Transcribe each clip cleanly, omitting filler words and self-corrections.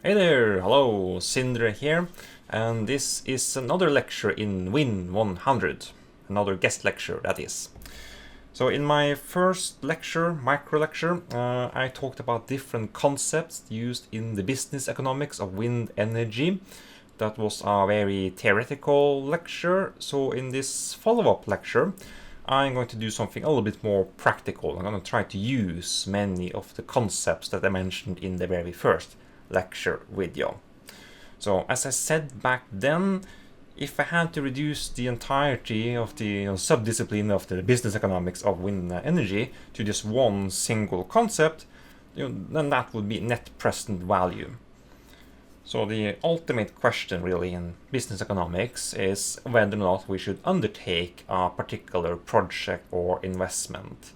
Hey there, hello, Sindre here, and this is another lecture in WIND100, another guest lecture that is. So in my first lecture, micro lecture, I talked about different concepts used in the business economics of wind energy. That was a very theoretical lecture, so in this follow-up lecture, I'm going to do something a little bit more practical. I'm going to try to use many of the concepts that I mentioned in the very first lecture video. So as I said back then, if I had to reduce the entirety of the subdiscipline of the business economics of wind energy to just one single concept, then that would be net present value. So the ultimate question really in business economics is whether or not we should undertake a particular project or investment.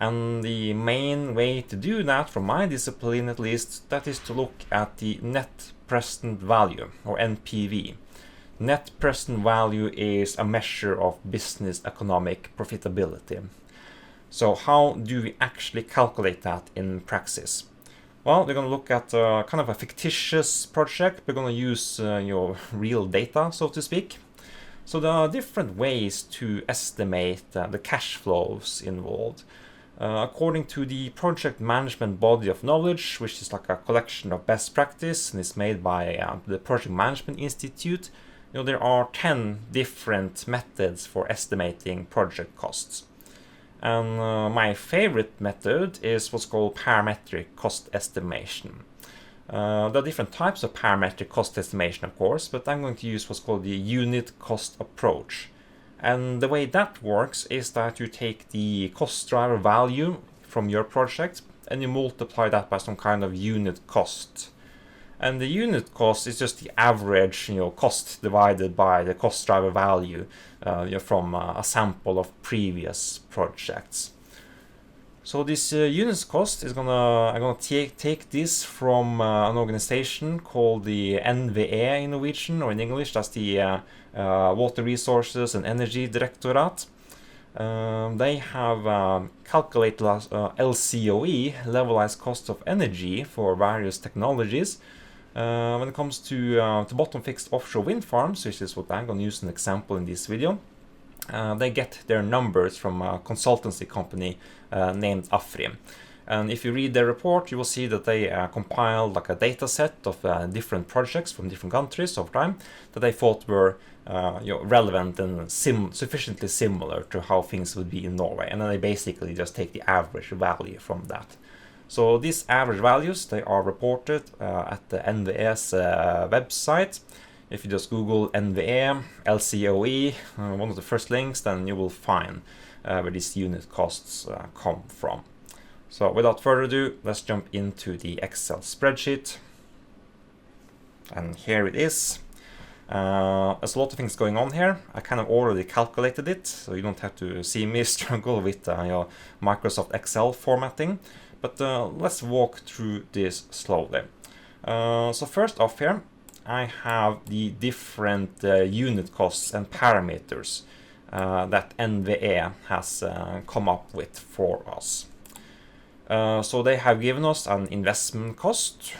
And the main way to do that, from my discipline at least, that is to look at the net present value, or NPV. Net present value is a measure of business economic profitability. So how do we actually calculate that in praxis? Well, we're going to look at kind of a fictitious project. We're going to use real data, so to speak. So there are different ways to estimate the cash flows involved. According to the project management body of knowledge, which is like a collection of best practice and is made by the Project Management Institute, there are 10 different methods for estimating project costs. And my favorite method is what's called parametric cost estimation. There are different types of parametric cost estimation, of course, but I'm going to use what's called the unit cost approach. And the way that works is that you take the cost driver value from your project and you multiply that by some kind of unit cost. And the unit cost is just the average cost divided by the cost driver value from a sample of previous projects. So this unit cost is I'm gonna take this from an organization called the NVE in Norwegian, or in English that's the Water Resources and Energy Directorate. They have calculated LCOE, levelized cost of energy, for various technologies. When it comes to bottom fixed offshore wind farms, which is what I'm going to use as an example in this video, they get their numbers from a consultancy company named AFRI. And if you read their report, you will see that they compiled like a data set of different projects from different countries over time that they thought were relevant and sufficiently similar to how things would be in Norway. And then they basically just take the average value from that. So these average values, they are reported at the NVE's website. If you just Google NVE, LCOE, one of the first links, then you will find where these unit costs come from. So without further ado, let's jump into the Excel spreadsheet. And here it is. There's a lot of things going on here. I kind of already calculated it, so you don't have to see me struggle with Microsoft Excel formatting. But let's walk through this slowly. So first off here, I have the different unit costs and parameters that NVE has come up with for us. So they have given us an investment cost,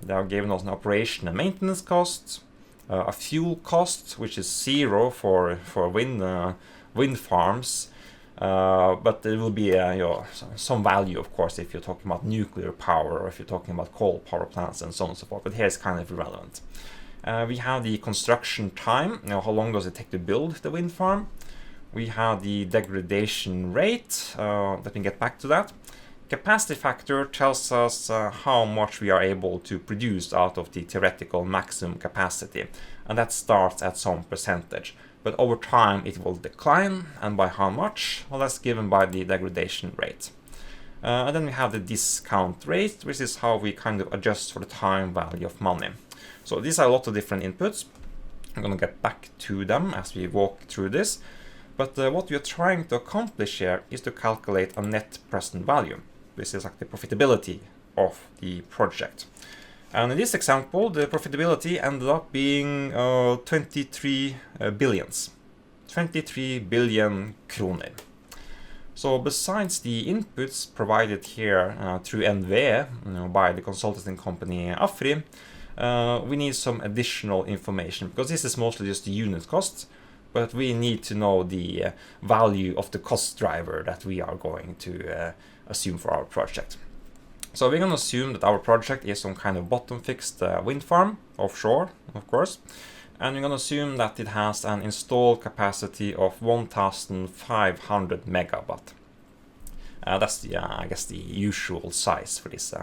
they have given us an operation and maintenance cost, a fuel cost, which is zero for wind farms, but there will be some value, of course, if you're talking about nuclear power or if you're talking about coal power plants and so on and so forth, but here it's kind of irrelevant. We have the construction time, how long does it take to build the wind farm. We have the degradation rate, let me get back to that. Capacity factor tells us how much we are able to produce out of the theoretical maximum capacity, and that starts at some percentage. But over time it will decline, and by how much? Well, that's given by the degradation rate. And then we have the discount rate, which is how we kind of adjust for the time value of money. So these are a lot of different inputs. I'm going to get back to them as we walk through this. But what we are trying to accomplish here is to calculate a net present value. This is like the profitability of the project. And in this example, the profitability ended up being 23 billions. 23 billion kroner. So besides the inputs provided here through NVE by the consulting company AFRI, we need some additional information, because this is mostly just the unit cost, but we need to know the value of the cost driver that we are going to assume for our project. So we're going to assume that our project is some kind of bottom fixed wind farm, offshore, of course. And we're going to assume that it has an installed capacity of 1,500 megawatt. That's the, I guess, the usual size for these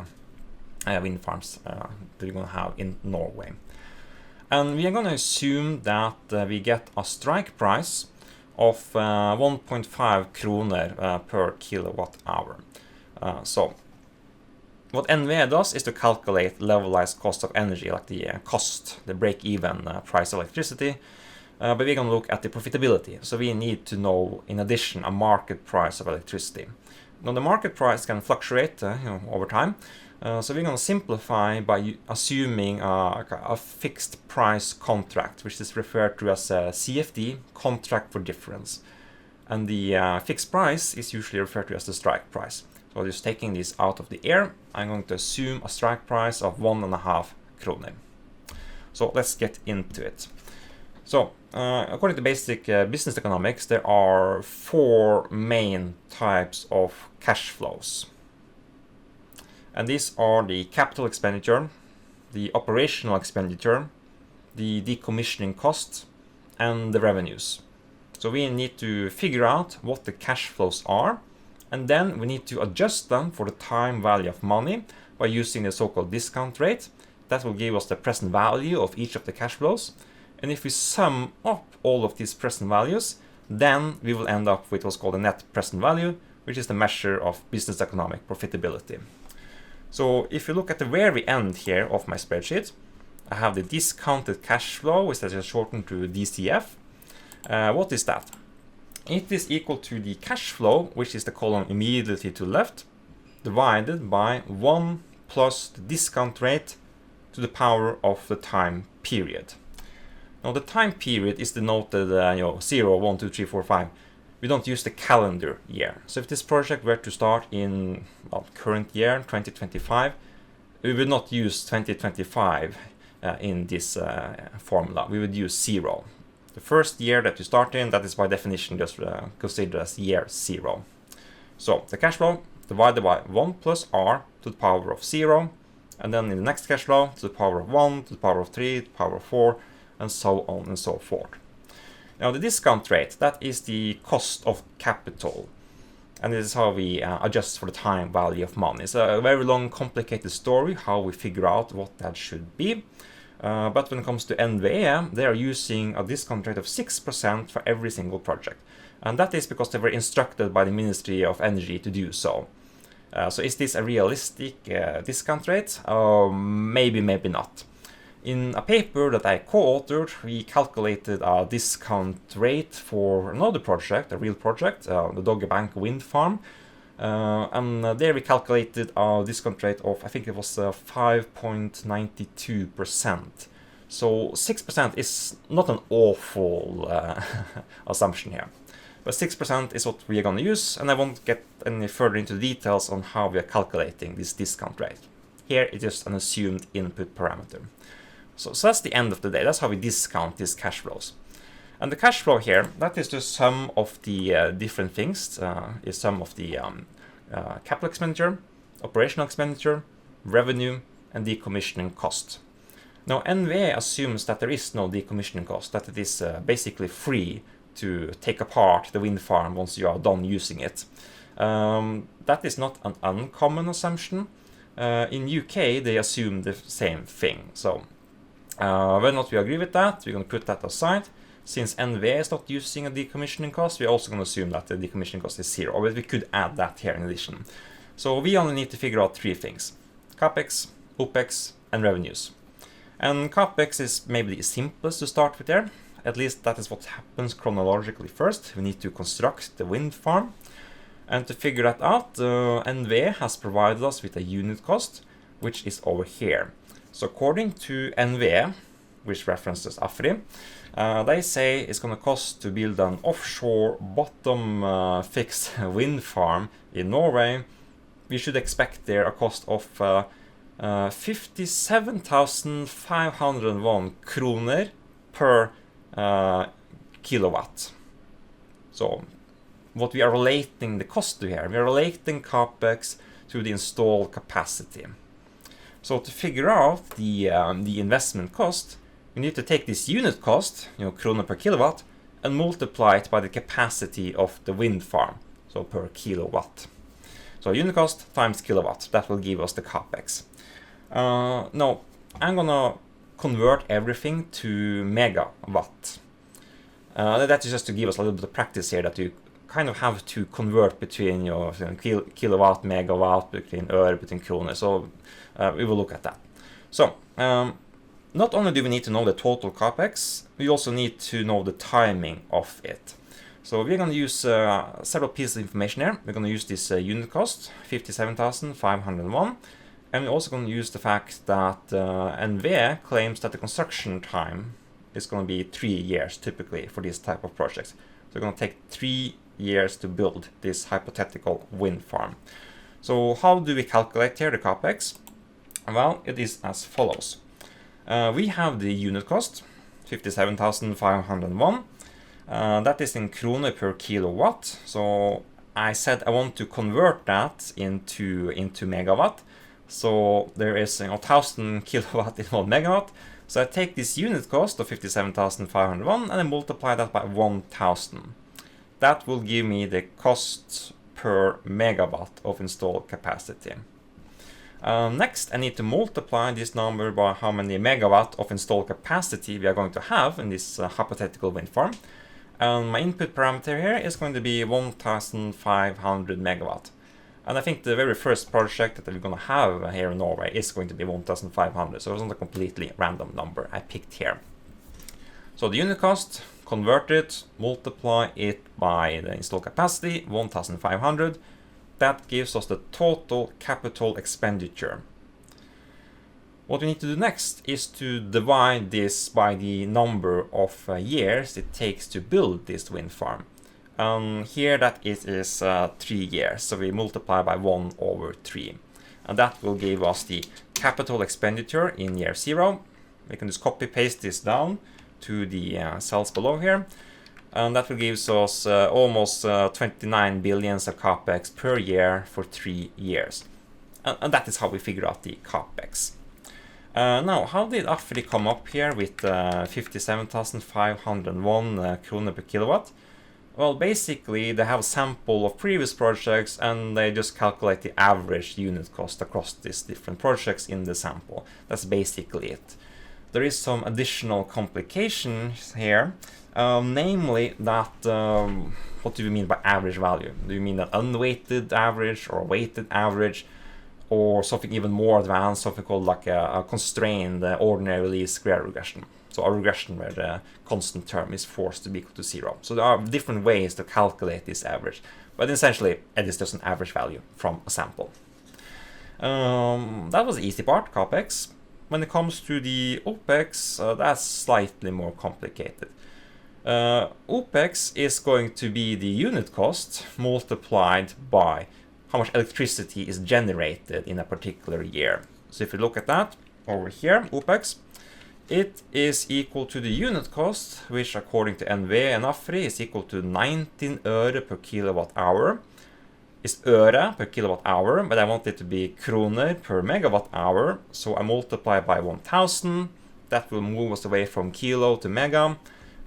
wind farms that we're going to have in Norway. And we are going to assume that we get a strike price of 1.5 kroner per kilowatt hour. So what NVE does is to calculate levelized cost of energy, like the cost, the break-even price of electricity, but we're going to look at the profitability. So we need to know, in addition, a market price of electricity. Now the market price can fluctuate over time, so we're going to simplify by assuming a fixed price contract, which is referred to as a CFD, contract for difference. And the fixed price is usually referred to as the strike price. So just taking this out of the air, I'm going to assume a strike price of 1.5 kroner. So let's get into it. So according to basic business economics, there are 4 main types of cash flows. And these are the capital expenditure, the operational expenditure, the decommissioning cost, and the revenues. So we need to figure out what the cash flows are, and then we need to adjust them for the time value of money by using the so-called discount rate. That will give us the present value of each of the cash flows. And if we sum up all of these present values, then we will end up with what's called a net present value, which is the measure of business economic profitability. So if you look at the very end here of my spreadsheet, I have the discounted cash flow, which is shortened to DCF. What is that? It is equal to the cash flow, which is the column immediately to the left, divided by 1 plus the discount rate to the power of the time period. Now the time period is denoted 0, 1, 2, 3, 4, 5. We don't use the calendar year. So if this project were to start in current year, 2025, we would not use 2025 in this formula. We would use 0. The first year that you start in, that is by definition just considered as year 0. So the cash flow divided by 1 plus r to the power of 0, and then in the next cash flow to the power of 1, to the power of 3, to the power of 4, and so on and so forth. Now the discount rate, that is the cost of capital, and this is how we adjust for the time value of money. It's a very long, complicated story how we figure out what that should be. But when it comes to NVE, they are using a discount rate of 6% for every single project. And that is because they were instructed by the Ministry of Energy to do so. So is this a realistic discount rate? Maybe, maybe not. In a paper that I co-authored, we calculated a discount rate for another project, a real project, the Dogger Bank wind farm. And there we calculated a discount rate of, I think it was 5.92%. So 6% is not an awful assumption here. But 6% is what we are going to use, and I won't get any further into details on how we are calculating this discount rate. Here it's just an assumed input parameter. So that's the end of the day. That's how we discount these cash flows. And the cash flow here, that is the sum of the different things, is sum of the capital expenditure, operational expenditure, revenue, and decommissioning cost. Now NVE assumes that there is no decommissioning cost, that it is basically free to take apart the wind farm once you are done using it. That is not an uncommon assumption. In UK they assume the same thing. So whether or not we agree with that, we're going to put that aside. Since NVE is not using a decommissioning cost, we're also going to assume that the decommissioning cost is 0, but we could add that here in addition. So we only need to figure out 3 things: CAPEX, OPEX, and revenues. And CAPEX is maybe the simplest to start with there. At least that is what happens chronologically first. We need to construct the wind farm. And to figure that out, NVE has provided us with a unit cost, which is over here. So according to NVE, which references AFRI, they say it's going to cost to build an offshore bottom fixed wind farm in Norway. We should expect there a cost of 57,501 kroner per kilowatt. So what we are relating the cost to here, we are relating CAPEX to the installed capacity. So to figure out the investment cost, we need to take this unit cost, kroner per kilowatt, and multiply it by the capacity of the wind farm, so per kilowatt. So unit cost times kilowatt, that will give us the CAPEX. Now, I'm gonna convert everything to megawatt. That is just to give us a little bit of practice here, that you kind of have to convert between kilowatt, megawatt, between øre, between kroner. So we will look at that. So not only do we need to know the total CAPEX, we also need to know the timing of it. So we're going to use several pieces of information here. We're going to use this unit cost, 57,501. And we're also going to use the fact that NVE claims that the construction time is going to be 3 years typically for this type of projects. So we're going to take 3 years to build this hypothetical wind farm. So how do we calculate here the CAPEX? Well, it is as follows. We have the unit cost, 57,501. That is in kroner per kilowatt. So I said I want to convert that into megawatt. So there is 1,000 kilowatt in 1 megawatt. So I take this unit cost of 57,501 and I multiply that by 1,000. That will give me the cost per megawatt of installed capacity. Next, I need to multiply this number by how many megawatt of installed capacity we are going to have in this hypothetical wind farm. And my input parameter here is going to be 1,500 megawatt. And I think the very first project that we're going to have here in Norway is going to be 1,500. So it's not a completely random number I picked here. So the unit cost, convert it, multiply it by the installed capacity, 1,500. That gives us the total capital expenditure. What we need to do next is to divide this by the number of years it takes to build this wind farm. Here that is 3 years, so we multiply by 1/3. And that will give us the capital expenditure in year 0. We can just copy paste this down to the cells below here. And that will give us almost 29 billions of CAPEX per year for 3 years. And that is how we figure out the CAPEX. Now, how did AFRI come up here with 57,501 kroner per kilowatt? Well, basically, they have a sample of previous projects and they just calculate the average unit cost across these different projects in the sample. That's basically it. There is some additional complications here, namely that, what do you mean by average value? Do you mean an unweighted average or a weighted average? Or something even more advanced, something called like a constrained ordinary least square regression. So a regression where the constant term is forced to be equal to 0. So there are different ways to calculate this average. But essentially, it is just an average value from a sample. That was the easy part, CAPEX. When it comes to the OPEX, that's slightly more complicated. OPEX is going to be the unit cost multiplied by how much electricity is generated in a particular year. So if you look at that over here, OPEX, it is equal to the unit cost, which according to NVE and AFRI is equal to 19 øre per kilowatt hour. It's øre per kilowatt hour, but I want it to be kroner per megawatt hour. So I multiply by 1,000. That will move us away from kilo to mega.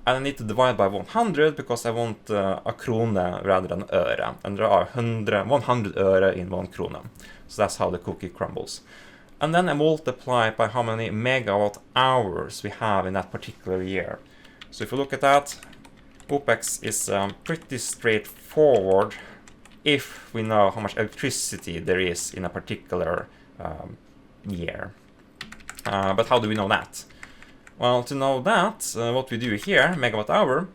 And I need to divide by 100 because I want a krone rather than øre. And there are 100 øre in 1 krone. So that's how the cookie crumbles. And then I multiply by how many megawatt hours we have in that particular year. So if you look at that, OPEX is pretty straightforward if we know how much electricity there is in a particular year. But how do we know that? Well, to know that, what we do here, megawatt hour,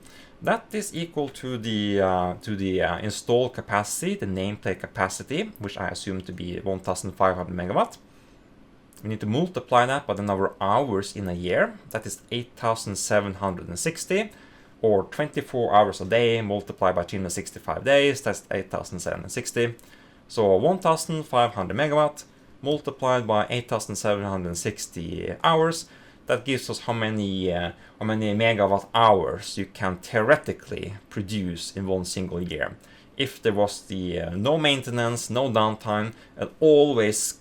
that is equal to the installed capacity, the nameplate capacity, which I assume to be 1,500 megawatt. We need to multiply that by the number of hours in a year. That is 8,760, or 24 hours a day multiplied by 365 days. That's 8,760. So 1,500 megawatt multiplied by 8,760 hours. That gives us how many megawatt hours you can theoretically produce in one single year. If there was no maintenance, no downtime, and always,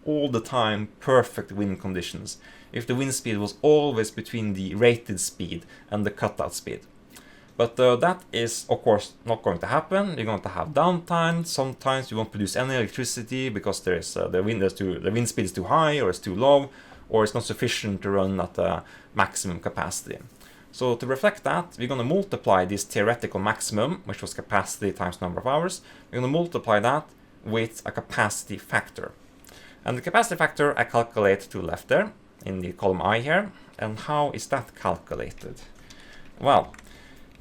all the time, perfect wind conditions. If the wind speed was always between the rated speed and the cutout speed. But that is, of course, not going to happen. You're going to have downtime. Sometimes you won't produce any electricity because there is the wind speed is too high, or it's too low, or it's not sufficient to run at the maximum capacity. So to reflect that, we're going to multiply this theoretical maximum, which was capacity times number of hours. We're going to multiply that with a capacity factor. And the capacity factor I calculate to the left there, in the column I here. And how is that calculated? Well,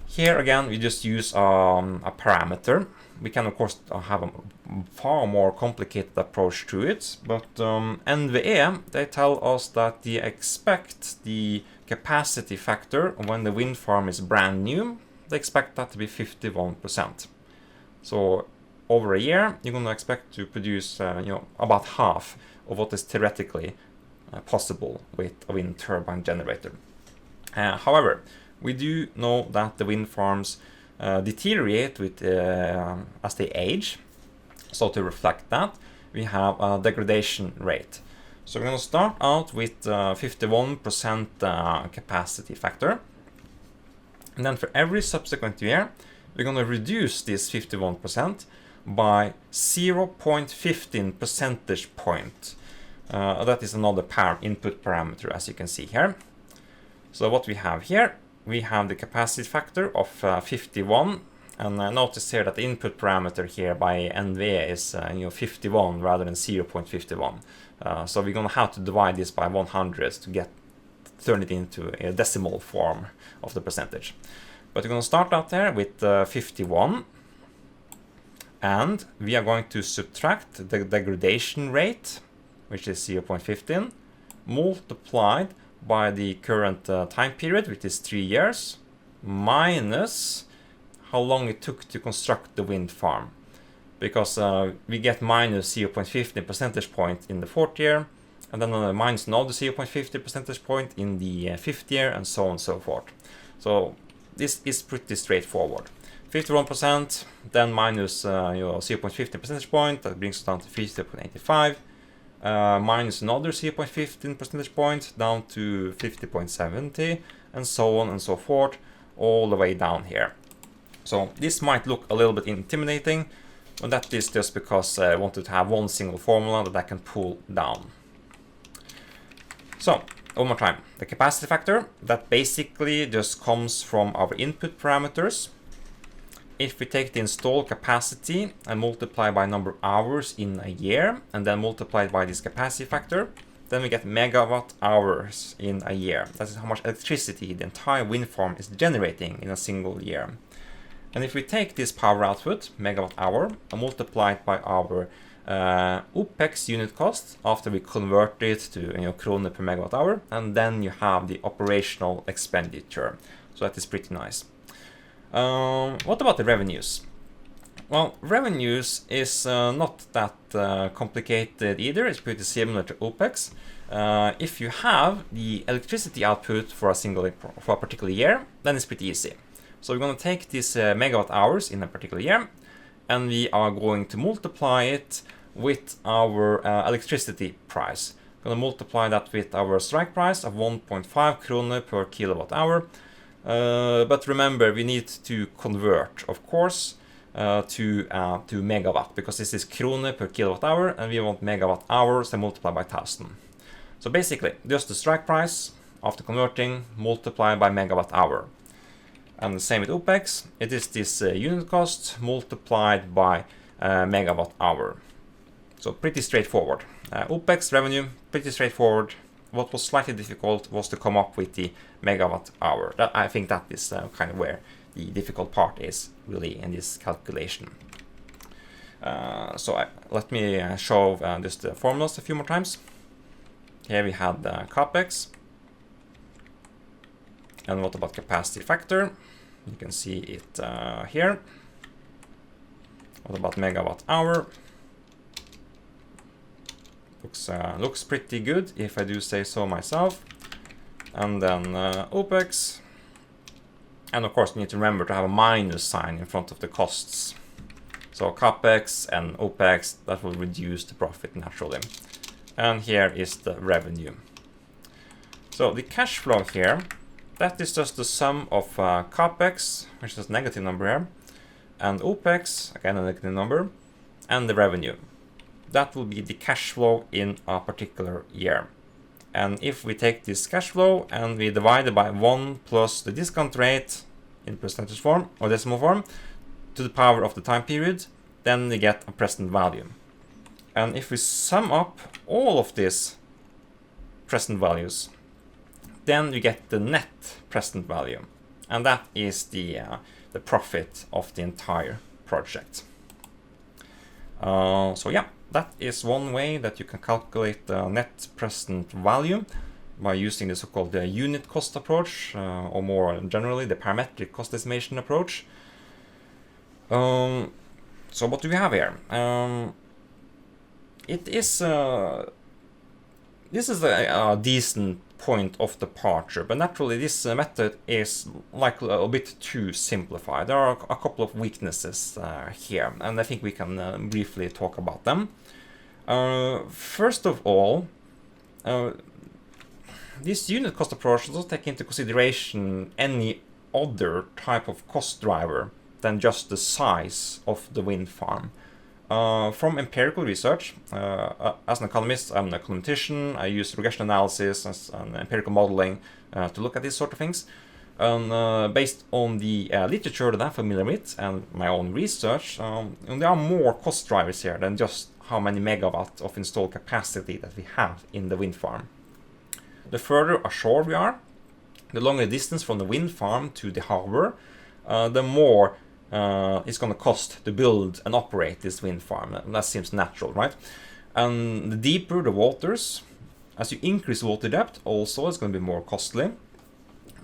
here again, we just use a parameter. We can, of course, have a far more complicated approach to it, but NVE, they tell us that they expect the capacity factor when the wind farm is brand new. They expect that to be 51%. So over a year, you're going to expect to produce about half of what is theoretically possible with a wind turbine generator. However, we do know that the wind farms deteriorate with as they age. So to reflect that, we have a degradation rate. So we're going to start out with 51% capacity factor. And then for every subsequent year, we're going to reduce this 51% by 0.15 percentage point. That is another input parameter, as you can see here. So what we have here, we have the capacity factor of 51, and notice here that the input parameter here by NVE is 51 rather than 0.51. So we're going to have to divide this by 100 to turn it into a decimal form of the percentage. But we're going to start out there with 51, and we are going to subtract the degradation rate, which is 0.15, multiplied by the current time period, which is 3 years, minus how long it took to construct the wind farm. Because we get minus 0.15 percentage point in the 4th year, and then minus another 0.50 percentage point in the 5th year, and so on and so forth. So this is pretty straightforward. 51%, then minus 0.50 percentage point, that brings us down to 50.85. Minus another 0.15 percentage point down to 50.70, and so on and so forth, all the way down here. So this might look a little bit intimidating, but that is just because I wanted to have one single formula that I can pull down. So one more time, the capacity factor, that basically just comes from our input parameters. If we take the installed capacity and multiply by number of hours in a year, and then multiply it by this capacity factor, then we get megawatt hours in a year. That is how much electricity the entire wind farm is generating in a single year. And if we take this power output, megawatt hour, and multiply it by our OPEX unit cost after we convert it to kroner per megawatt hour, and then you have the operational expenditure. So that is pretty nice. What about the revenues? Well, revenues is not that complicated either. It's pretty similar to OPEX. If you have the electricity output for a particular year, then it's pretty easy. So we're going to take these megawatt hours in a particular year, and we are going to multiply it with our electricity price. We're going to multiply that with our strike price of 1.5 kroner per kilowatt hour. But remember, we need to convert, of course, to megawatt, because this is kroner per kilowatt hour, and we want megawatt hours and multiply by 1000. So basically, just the strike price after converting multiplied by megawatt hour. And the same with OPEX, it is this unit cost multiplied by megawatt hour. So pretty straightforward. OPEX revenue, pretty straightforward. What was slightly difficult was to come up with the megawatt hour. I think that is kind of where the difficult part is really in this calculation. Let me show just the formulas a few more times. Here we had CAPEX. And what about capacity factor? You can see it here. What about megawatt hour? Looks pretty good, if I do say so myself. And then OPEX. And of course, you need to remember to have a minus sign in front of the costs. So CAPEX and OPEX, that will reduce the profit naturally. And here is the revenue. So the cash flow here, that is just the sum of CAPEX, which is a negative number here, and OPEX, again a negative number, and the revenue. That will be the cash flow in a particular year. And if we take this cash flow and we divide it by 1 plus the discount rate in percentage form or decimal form to the power of the time period, then we get a present value. And if we sum up all of these present values, then we get the net present value. And that is the profit of the entire project. So yeah, that is one way that you can calculate the net present value by using the so-called unit cost approach, or more generally the parametric cost estimation approach. So what do we have here? This is a decent point of departure, but naturally this method is like a bit too simplified. There are a couple of weaknesses here, and I think we can briefly talk about them. First of all, this unit cost approach doesn't take into consideration any other type of cost driver than just the size of the wind farm. From empirical research, as an economist, I'm an econometrician. I use regression analysis and empirical modeling to look at these sort of things. And based on the literature that I'm familiar with and my own research, there are more cost drivers here than just how many megawatt of installed capacity that we have in the wind farm. The further ashore we are, the longer distance from the wind farm to the harbor, the more it's going to cost to build and operate this wind farm. That seems natural, right? And the deeper the waters, as you increase water depth, also it's going to be more costly.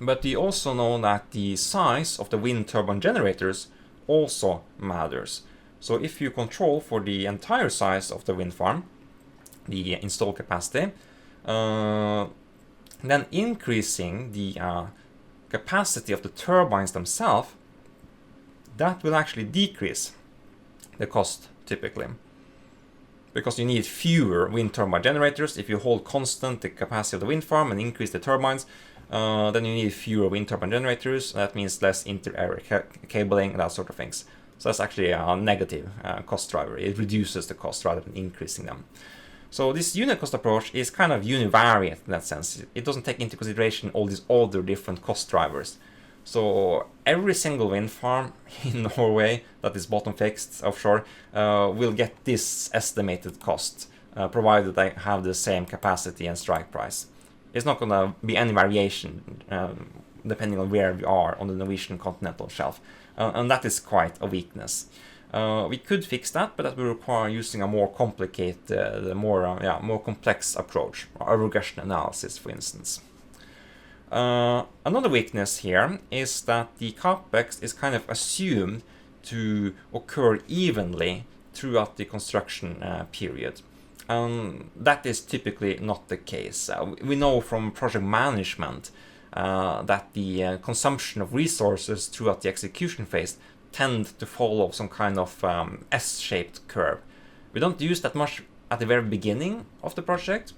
But we also know that the size of the wind turbine generators also matters. So if you control for the entire size of the wind farm, the installed capacity, then increasing the capacity of the turbines themselves, that will actually decrease the cost typically. Because you need fewer wind turbine generators. If you hold constant the capacity of the wind farm and increase the turbines, then you need fewer wind turbine generators. That means less inter-area cabling, that sort of things. So that's actually a negative cost driver. It reduces the cost rather than increasing them. So this unit cost approach is kind of univariate in that sense. It doesn't take into consideration all these other different cost drivers. So every single wind farm in Norway that is bottom fixed offshore will get this estimated cost, provided they have the same capacity and strike price. It's not going to be any variation depending on where we are on the Norwegian continental shelf. And that is quite a weakness. We could fix that, but that will require using a more complicated, more complex approach, a regression analysis, for instance. Another weakness here is that the CAPEX is kind of assumed to occur evenly throughout the construction period. That is typically not the case. We know from project management that the consumption of resources throughout the execution phase tend to follow some kind of S-shaped curve. We don't use that much at the very beginning of the project.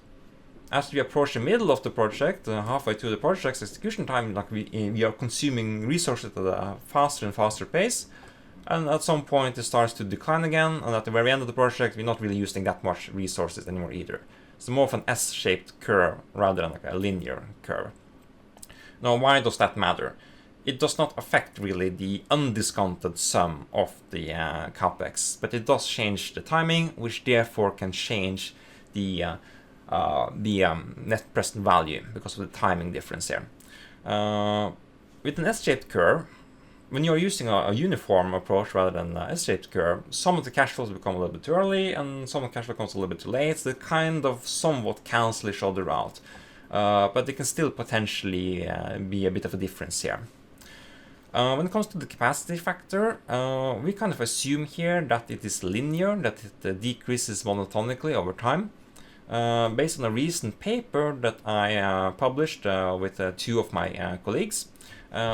As we approach the middle of the project, halfway through the project's execution time, like we are consuming resources at a faster and faster pace, and at some point it starts to decline again, and at the very end of the project we're not really using that much resources anymore either. It's more of an S-shaped curve rather than like a linear curve. Now, why does that matter? It does not affect really the undiscounted sum of the CAPEX, but it does change the timing, which therefore can change the net present value because of the timing difference here. With an S-shaped curve, when you're using a uniform approach rather than an S-shaped curve, some of the cash flows become a little bit too early and some of the cash flow comes a little bit too late. So they kind of somewhat cancel each other out. But they can still potentially be a bit of a difference here. When it comes to the capacity factor, we kind of assume here that it is linear, that it decreases monotonically over time. based on a recent paper that I published with 2 of my colleagues.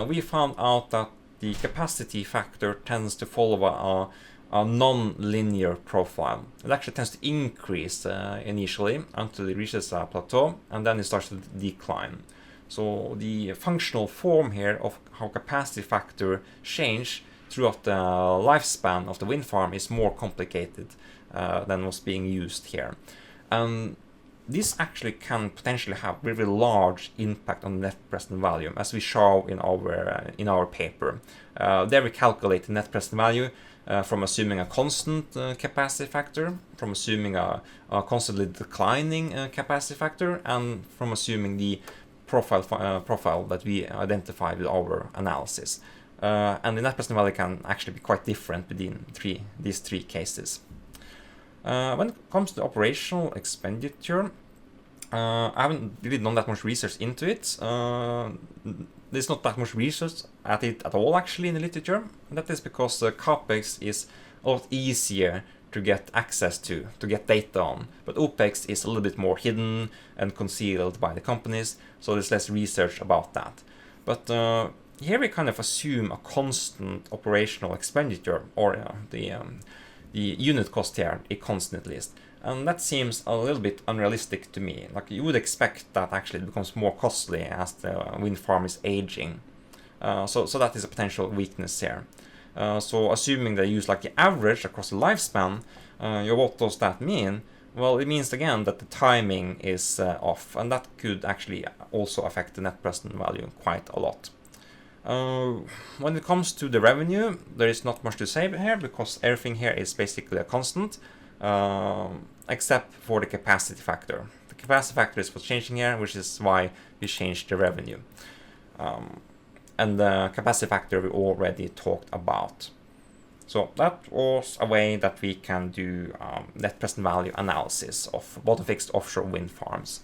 We found out that the capacity factor tends to follow a non-linear profile. It actually tends to increase initially until it reaches a plateau, and then it starts to decline. So the functional form here of how capacity factor change throughout the lifespan of the wind farm is more complicated than what's being used here. This actually can potentially have very large impact on the net present value, as we show in our paper. There we calculate the net present value from assuming a constant capacity factor, from assuming a constantly declining capacity factor, and from assuming the profile that we identify with our analysis. And the net present value can actually be quite different between these three cases. When it comes to operational expenditure, I haven't really done that much research into it. There's not that much research at it at all actually in the literature. That is because CAPEX is a lot easier to get access to get data on. But OPEX is a little bit more hidden and concealed by the companies, so there's less research about that. But here we kind of assume a constant operational expenditure, or the unit cost here, a constant at least. And that seems a little bit unrealistic to me. Like, you would expect that actually it becomes more costly as the wind farm is aging. So that is a potential weakness here. So assuming they use like the average across the lifespan, what does that mean? Well, it means again that the timing is off, and that could actually also affect the net present value quite a lot. When it comes to the revenue, there is not much to say here because everything here is basically a constant, except for the capacity factor. The capacity factor is what's changing here, which is why we changed the revenue. And the capacity factor we already talked about. So that was a way that we can do net present value analysis of bottom fixed offshore wind farms.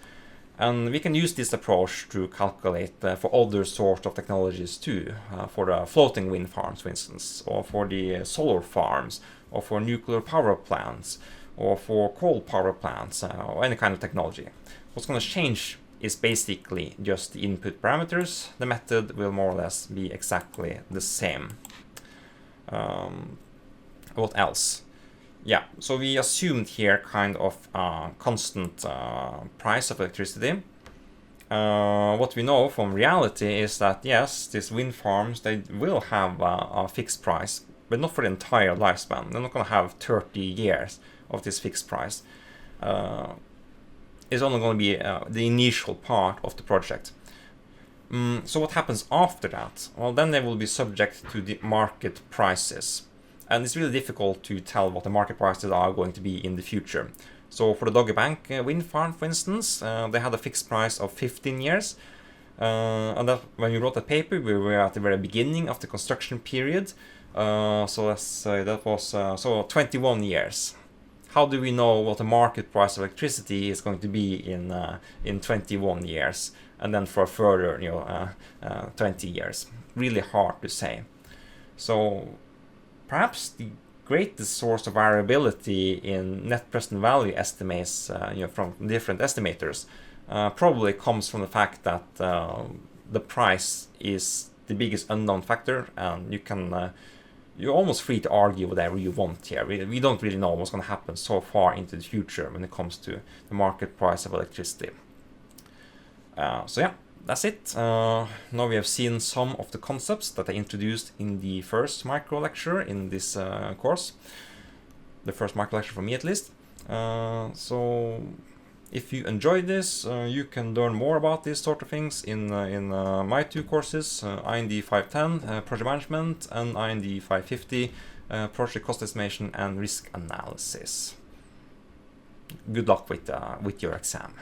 And we can use this approach to calculate for other sorts of technologies too, for the floating wind farms, for instance, or for the solar farms, or for nuclear power plants, or for coal power plants, or any kind of technology. What's going to change is basically just the input parameters. The method will more or less be exactly the same. What else? Yeah, so we assumed here kind of constant price of electricity. What we know from reality is that yes, these wind farms, they will have a fixed price, but not for the entire lifespan. They're not going to have 30 years of this fixed price. It's only going to be the initial part of the project. So what happens after that? Well, then they will be subject to the market prices. And it's really difficult to tell what the market prices are going to be in the future. So for the Dogger Bank wind farm, for instance, they had a fixed price of 15 years. And that, when we wrote the paper, we were at the very beginning of the construction period. So let's say that was so 21 years. How do we know what the market price of electricity is going to be in 21 years, and then for a further 20 years? Really hard to say. So perhaps the greatest source of variability in net present value estimates, from different estimators, probably comes from the fact that the price is the biggest unknown factor, and you're almost free to argue whatever you want here. We don't really know what's going to happen so far into the future when it comes to the market price of electricity. So yeah, that's it. Now we have seen some of the concepts that I introduced in the first micro lecture in this course. The first micro lecture for me at least. So if you enjoyed this, you can learn more about these sort of things in my 2 courses, IND 510, Project Management, and IND 550, Project Cost Estimation and Risk Analysis. Good luck with your exam.